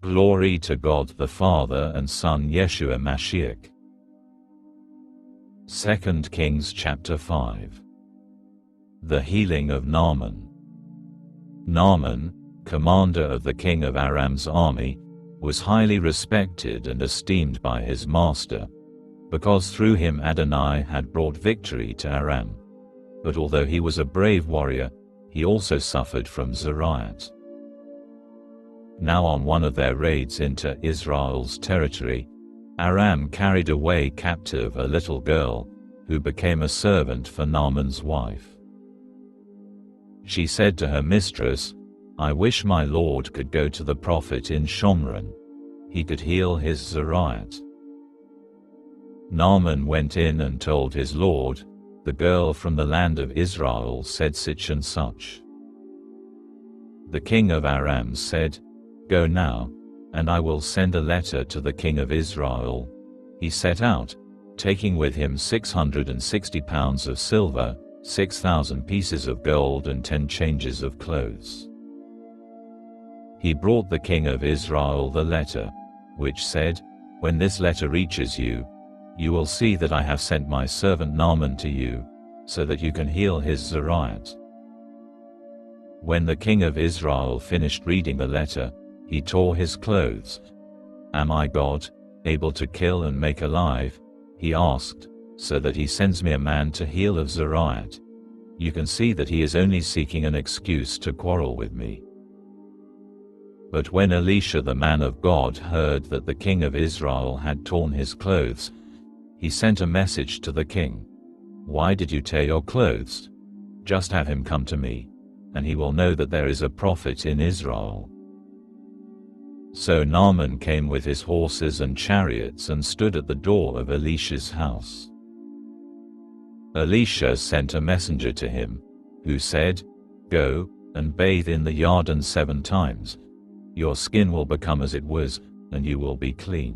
Glory to God the Father and Son Yeshua Mashiach. 2 Kings chapter 5. The healing of Naaman. Naaman, commander of the king of Aram's army, was highly respected and esteemed by his master, because through him Adonai had brought victory to Aram. But although he was a brave warrior, he also suffered from Zariat. Now on one of their raids into Israel's territory, Aram carried away captive a little girl, who became a servant for Naaman's wife. She said to her mistress, "I wish my lord could go to the prophet in Shomron. He could heal his Zariat." Naaman went in and told his lord, "The girl from the land of Israel said such and such." The king of Aram said, "Go now, and I will send a letter to the king of Israel." He set out, taking with him 660 pounds of silver, 6,000 pieces of gold and 10 changes of clothes. He brought the king of Israel the letter, which said, "When this letter reaches you, you will see that I have sent my servant Naaman to you, so that you can heal his Zariat." When the king of Israel finished reading the letter, he tore his clothes. "Am I God, able to kill and make alive?" he asked, "so that he sends me a man to heal of Zariat? You can see that he is only seeking an excuse to quarrel with me." But when Elisha the man of God heard that the king of Israel had torn his clothes, he sent a message to the king, "Why did you tear your clothes? Just have him come to me, and he will know that there is a prophet in Israel." So Naaman came with his horses and chariots and stood at the door of Elisha's house. Elisha sent a messenger to him, who said, "Go and bathe in the Jordan 7 times. Your skin will become as it was, and you will be clean."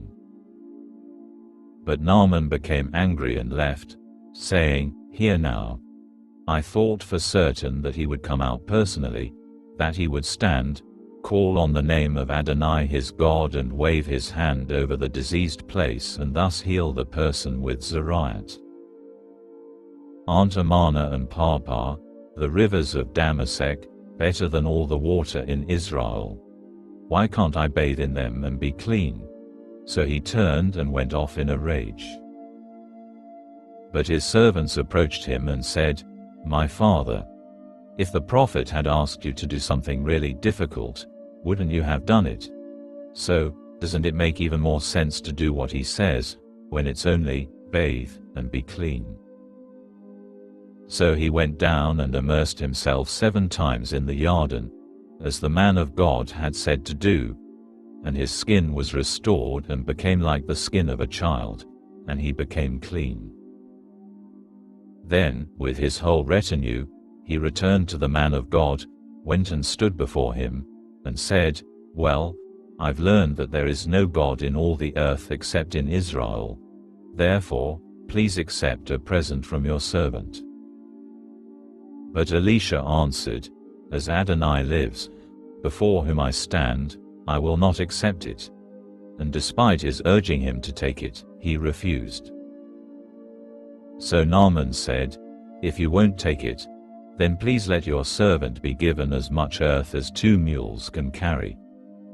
But Naaman became angry and left, saying, "Here now. I thought for certain that he would come out personally, that he would stand, call on the name of Adonai his God and wave his hand over the diseased place and thus heal the person with Zariat. Aren't Amana and Parpar, the rivers of Damasek, better than all the water in Israel? Why can't I bathe in them and be clean?" So he turned and went off in a rage. But his servants approached him and said, "My father, if the prophet had asked you to do something really difficult, wouldn't you have done it? So, doesn't it make even more sense to do what he says, when it's only, bathe and be clean?" So he went down and immersed himself 7 times in the Jordan, as the man of God had said to do, and his skin was restored and became like the skin of a child, and he became clean. Then, with his whole retinue, he returned to the man of God, went and stood before him, and said, "Well, I've learned that there is no God in all the earth except in Israel. Therefore, please accept a present from your servant." But Elisha answered, "As Adonai lives, before whom I stand, I will not accept it." And despite his urging him to take it, he refused. So Naaman said, "If you won't take it, then please let your servant be given as much earth as 2 mules can carry,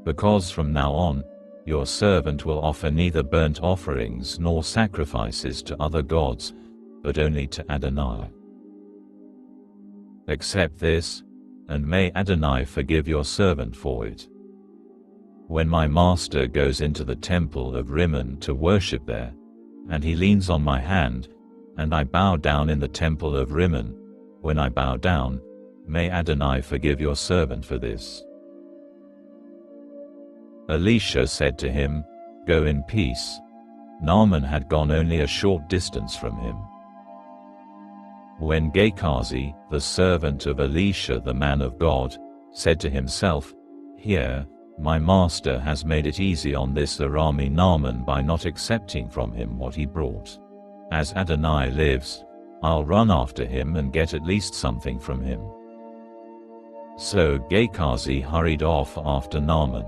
because from now on, your servant will offer neither burnt offerings nor sacrifices to other gods, but only to Adonai. Accept this, and may Adonai forgive your servant for it. When my master goes into the temple of Rimmon to worship there, and he leans on my hand, and I bow down in the temple of Rimmon, when I bow down, may Adonai forgive your servant for this." Elisha said to him, "Go in peace." Naaman had gone only a short distance from him. When Gehazi, the servant of Elisha the man of God, said to himself, "Here, my master has made it easy on this Arami Naaman by not accepting from him what he brought. As Adonai lives, I'll run after him and get at least something from him." So Gehazi hurried off after Naaman.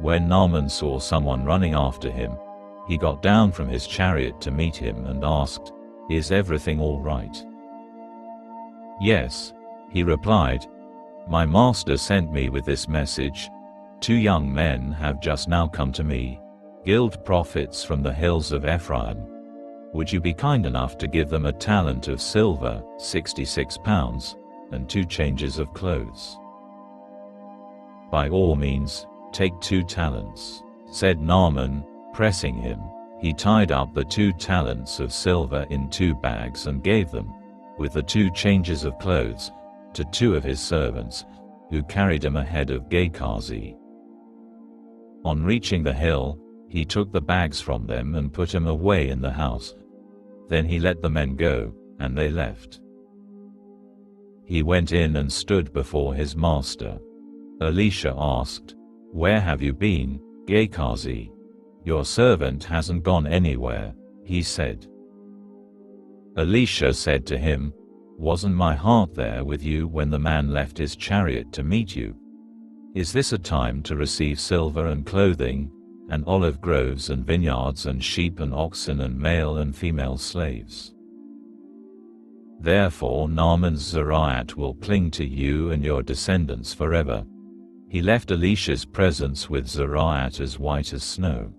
When Naaman saw someone running after him, he got down from his chariot to meet him and asked, "Is everything all right?" "Yes," he replied. "My master sent me with this message. 2 young men have just now come to me, guild prophets from the hills of Ephraim. Would you be kind enough to give them a talent of silver, 66 pounds, and 2 changes of clothes?" "By all means, take 2 talents," said Naaman, pressing him. He tied up the 2 talents of silver in 2 bags and gave them, with the 2 changes of clothes, to 2 of his servants, who carried him ahead of Gehazi. On reaching the hill, he took the bags from them and put them away in the house. Then he let the men go, and they left. He went in and stood before his master. Elisha asked, "Where have you been, Gehazi?" "Your servant hasn't gone anywhere," he said. Elisha said to him, "Wasn't my heart there with you when the man left his chariot to meet you? Is this a time to receive silver and clothing, and olive groves and vineyards and sheep and oxen and male and female slaves? Therefore Naaman's Zariat will cling to you and your descendants forever." He left Elisha's presence with Zariat as white as snow.